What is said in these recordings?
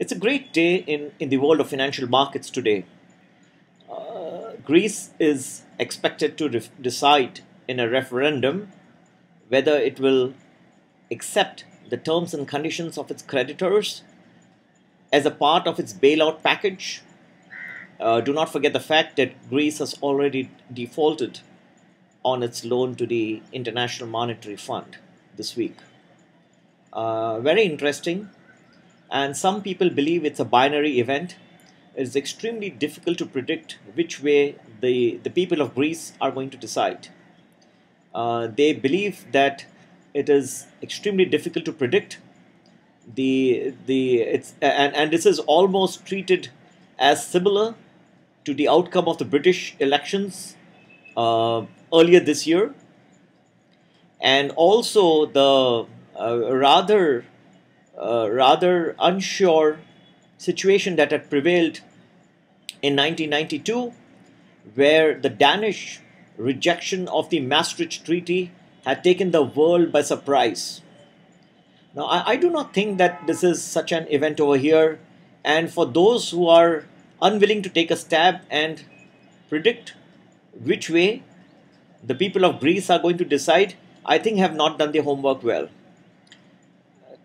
It's a great day in the world of financial markets today. Greece is expected to decide in a referendum whether it will accept the terms and conditions of its creditors as a part of its bailout package. Do not forget the fact that Greece has already defaulted on its loan to the International Monetary Fund this week. Very interesting. And some people believe it's a binary event. It's extremely difficult to predict which way the people of Greece are going to decide. They believe that it is extremely difficult to predict. And this is almost treated as similar to the outcome of the British elections earlier this year, and also the rather unsure situation that had prevailed in 1992, where the Danish rejection of the Maastricht Treaty had taken the world by surprise. Now, I do not think that this is such an event over here, and for those who are unwilling to take a stab and predict which way the people of Greece are going to decide, I think have not done their homework well.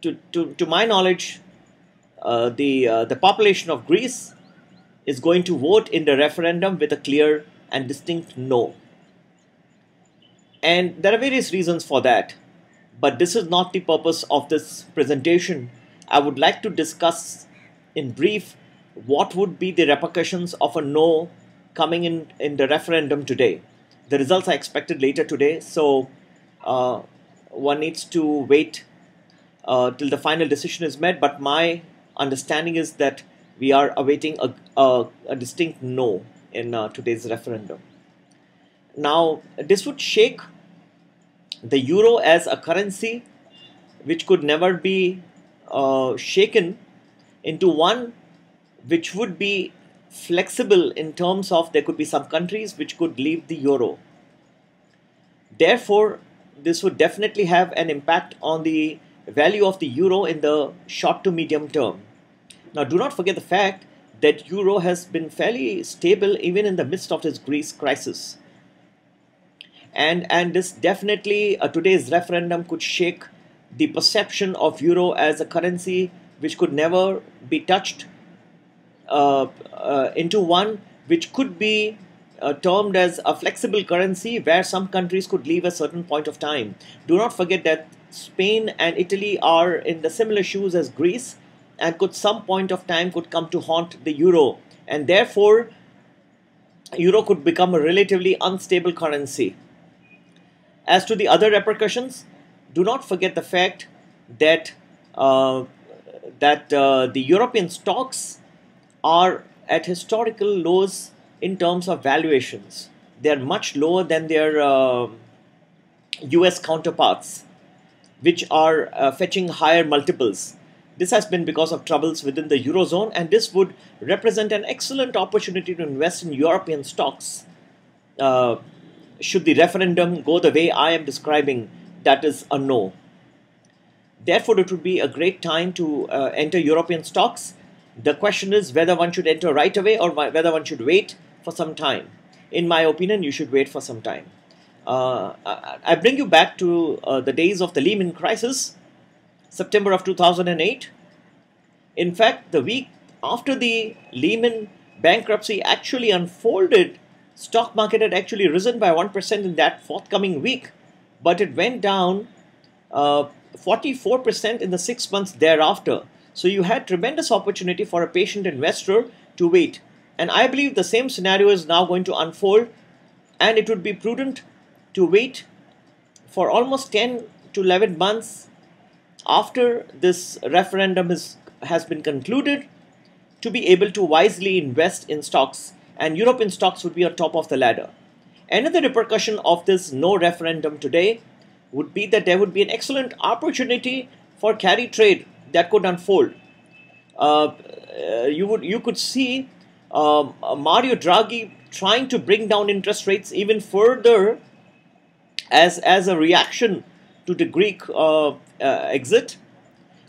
To my knowledge, the population of Greece is going to vote in the referendum with a clear and distinct no. And there are various reasons for that, but this is not the purpose of this presentation. I would like to discuss in brief what would be the repercussions of a no coming in the referendum today. The results are expected later today, so one needs to wait till the final decision is made, but my understanding is that we are awaiting a distinct no in today's referendum. Now, this would shake the euro as a currency which could never be shaken into one which would be flexible in terms of there could be some countries which could leave the euro. Therefore, this would definitely have an impact on the value of the euro in the short to medium term. Now, do not forget the fact that euro has been fairly stable even in the midst of this Greece crisis. And this definitely, today's referendum could shake the perception of euro as a currency which could never be touched into one which could be termed as a flexible currency where some countries could leave a certain point of time. Do not forget that Spain and Italy are in the similar shoes as Greece and could some point of time could come to haunt the euro, and therefore euro could become a relatively unstable currency. As to the other repercussions, do not forget the fact that the European stocks are at historical lows in terms of valuations. They are much lower than their US counterparts, which are fetching higher multiples. This has been because of troubles within the Eurozone, and this would represent an excellent opportunity to invest in European stocks. Should the referendum go the way I am describing, that is a no. Therefore, it would be a great time to enter European stocks. The question is whether one should enter right away or whether one should wait for some time. In my opinion, you should wait for some time. I bring you back to the days of the Lehman crisis, September of 2008. In fact, the week after the Lehman bankruptcy actually unfolded, stock market had actually risen by 1% in that forthcoming week, but it went down 44% in the 6 months thereafter. So you had tremendous opportunity for a patient investor to wait. And I believe the same scenario is now going to unfold, and it would be prudent to wait for almost 10 to 11 months after this referendum has been concluded to be able to wisely invest in stocks, and European stocks would be on top of the ladder. Another repercussion of this no referendum today would be that there would be an excellent opportunity for carry trade that could unfold. You could see Mario Draghi trying to bring down interest rates even further as a reaction to the Greek exit,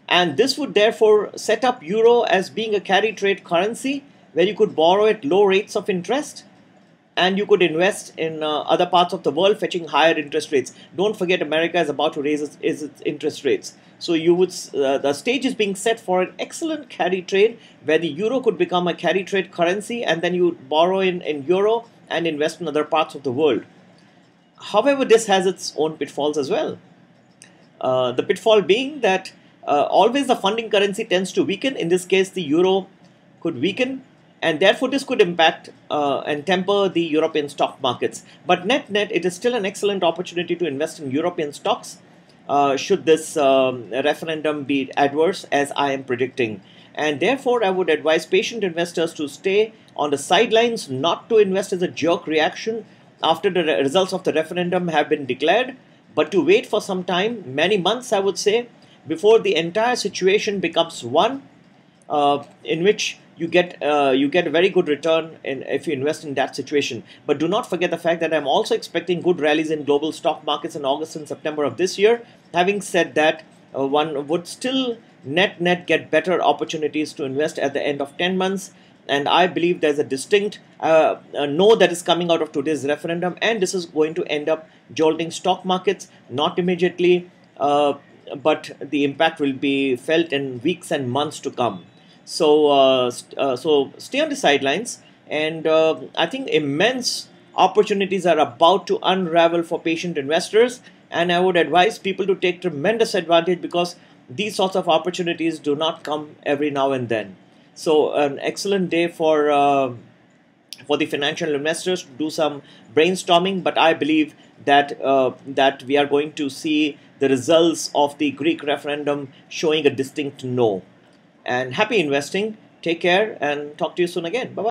And this would therefore set up euro as being a carry trade currency where you could borrow at low rates of interest and you could invest in other parts of the world fetching higher interest rates. Don't forget, America is about to raise its interest rates. So the stage is being set for an excellent carry trade where the euro could become a carry trade currency, and then you borrow in euro and invest in other parts of the world. However, this has its own pitfalls as well. The pitfall being that always the funding currency tends to weaken. In this case, the euro could weaken, and therefore this could impact and temper the European stock markets. But net, it is still an excellent opportunity to invest in European stocks should this referendum be adverse, as I am predicting. And therefore, I would advise patient investors to stay on the sidelines, not to invest as a jerk reaction after the results of the referendum have been declared, but to wait for some time, many months I would say, before the entire situation becomes one in which you get a very good return if you invest in that situation. But do not forget the fact that I'm also expecting good rallies in global stock markets in August and September of this year. Having said that, one would still net get better opportunities to invest at the end of 10 months. And I believe there's a distinct no that is coming out of today's referendum, and this is going to end up jolting stock markets, not immediately, but the impact will be felt in weeks and months to come. So stay on the sidelines, and I think immense opportunities are about to unravel for patient investors, and I would advise people to take tremendous advantage, because these sorts of opportunities do not come every now and then. So an excellent day for the financial investors to do some brainstorming. But I believe that that we are going to see the results of the Greek referendum showing a distinct no. And happy investing. Take care and talk to you soon again. Bye bye.